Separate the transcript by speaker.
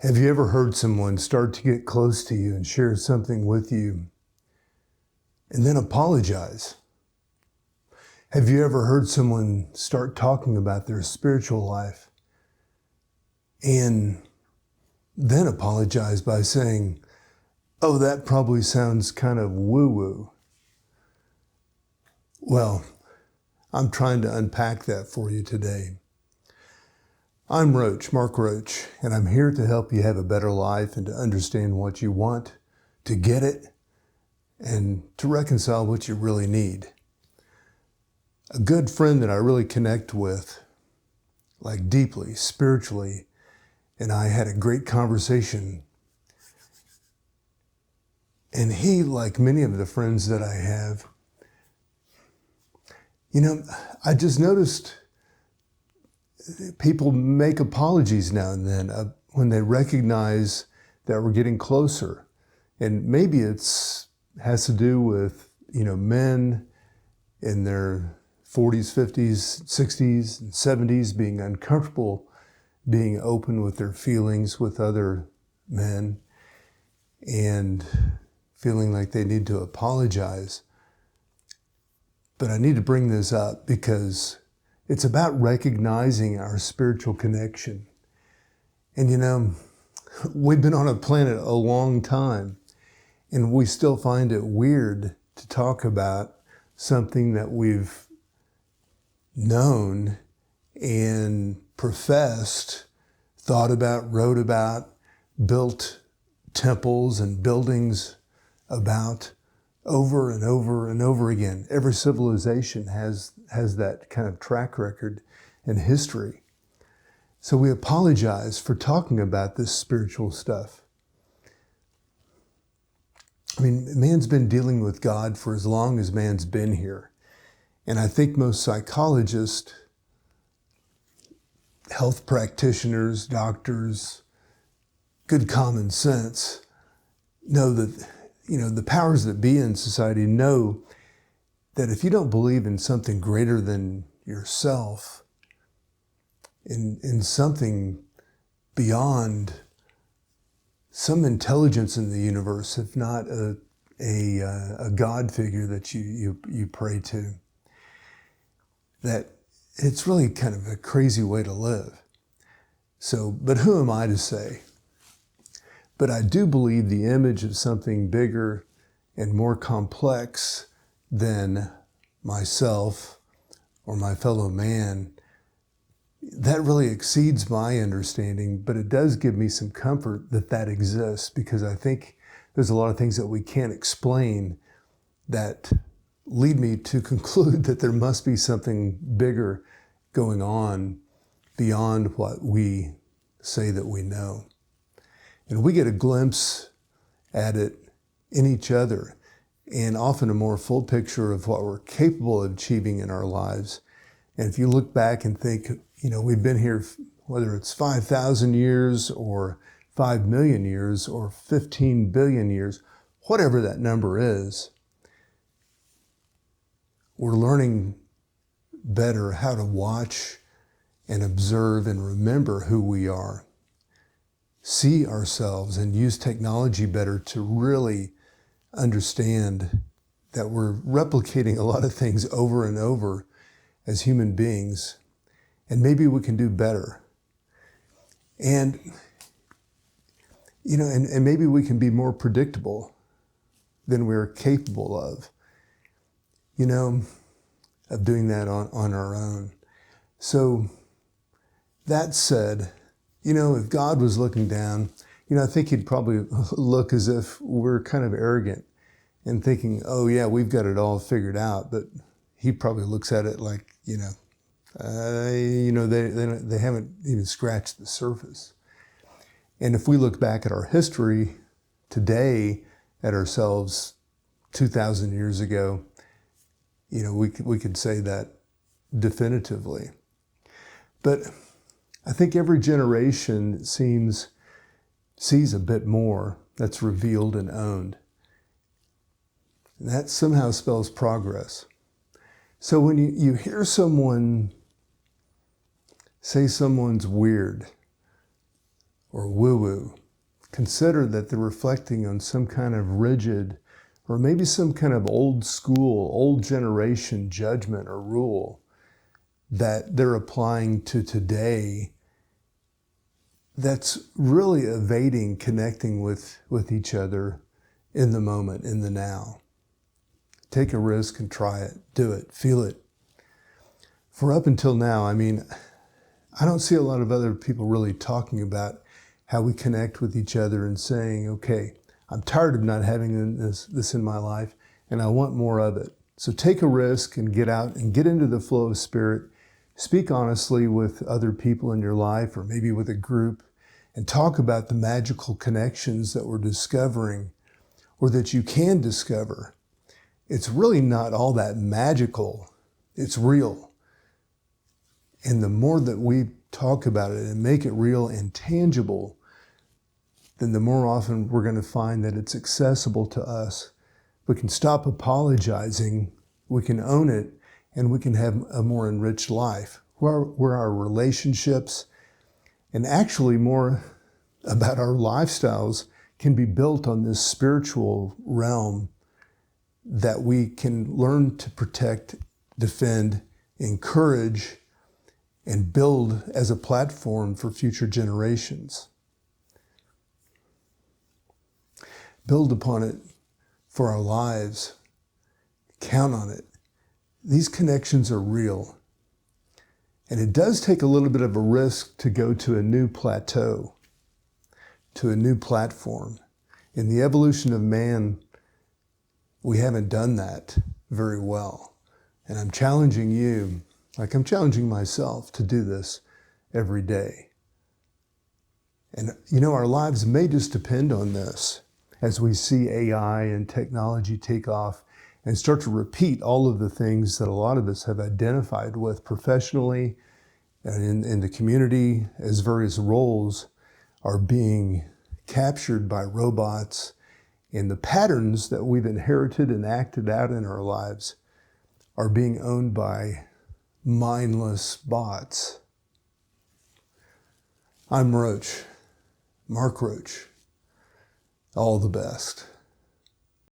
Speaker 1: Have you ever heard someone start to get close to you and share something with you and then apologize? Have you ever heard someone start talking about their spiritual life and then apologize by saying, "Oh, that probably sounds kind of woo-woo"? Well, I'm trying to unpack that for you today. I'm Roach, Mark Roach, and I'm here to help you have a better life and to understand what you want, to get it, and to reconcile what you really need. A good friend that I really connect with, like deeply, spiritually, and I had a great conversation. And he, like many of the friends that I have, I just noticed people make apologies now and then when they recognize that we're getting closer. And maybe has to do with, men in their 40s, 50s, 60s, and 70s being uncomfortable, being open with their feelings with other men and feeling like they need to apologize. But I need to bring this up because it's about recognizing our spiritual connection. And we've been on a planet a long time, and we still find it weird to talk about something that we've known and professed, thought about, wrote about, built temples and buildings about over and over and over again. Every civilization has that kind of track record and history. So we apologize for talking about this spiritual stuff. I mean, man's been dealing with God for as long as man's been here. And I think most psychologists, health practitioners, doctors, good common sense know that the powers that be in society know that if you don't believe in something greater than yourself, in something beyond some intelligence in the universe, if not a God figure that you pray to, that it's really kind of a crazy way to live. So, but who am I to say? But I do believe the image of something bigger and more complex than myself or my fellow man, that really exceeds my understanding, but it does give me some comfort that exists, because I think there's a lot of things that we can't explain that lead me to conclude that there must be something bigger going on beyond what we say that we know. And we get a glimpse at it in each other, and often a more full picture of what we're capable of achieving in our lives. And if you look back and think, we've been here, whether it's 5,000 years or 5 million years or 15 billion years, whatever that number is, we're learning better how to watch and observe and remember who we are, see ourselves, and use technology better to really understand that we're replicating a lot of things over and over as human beings, and maybe we can do better. And, and maybe we can be more predictable than we're capable of, of doing that on our own. So that said, if God was looking down, I think he'd probably look as if we're kind of arrogant and thinking, oh yeah, we've got it all figured out. But he probably looks at it like, they haven't even scratched the surface. And if we look back at our history today, at ourselves 2,000 years ago, we could say that definitively. But I think every generation sees a bit more that's revealed and owned. And that somehow spells progress. So when you hear someone say someone's weird, or woo-woo. Consider that they're reflecting on some kind of rigid or maybe some kind of old school, old generation judgment or rule that they're applying to today that's really evading connecting with each other in the moment, in the now. Take a risk and try it. Do it. Feel it. For up until now, I don't see a lot of other people really talking about how we connect with each other and saying, okay, I'm tired of not having this in my life and I want more of it. So take a risk and get out and get into the flow of spirit. Speak honestly with other people in your life or maybe with a group and talk about the magical connections that we're discovering or that you can discover. It's really not all that magical. It's real. And the more that we talk about it and make it real and tangible, then the more often we're going to find that it's accessible to us. We can stop apologizing, we can own it, and we can have a more enriched life where our relationships and actually more about our lifestyles can be built on this spiritual realm that we can learn to protect, defend, encourage, and build as a platform for future generations. Build upon it for our lives. Count on it. These connections are real. And it does take a little bit of a risk to go to a new plateau, to a new platform. In the evolution of man, we haven't done that very well. And I'm challenging you, like I'm challenging myself, to do this every day. And our lives may just depend on this as we see AI and technology take off and start to repeat all of the things that a lot of us have identified with professionally and in the community as various roles are being captured by robots, and the patterns that we've inherited and acted out in our lives are being owned by mindless bots. I'm Roach, Mark Roach. All the best.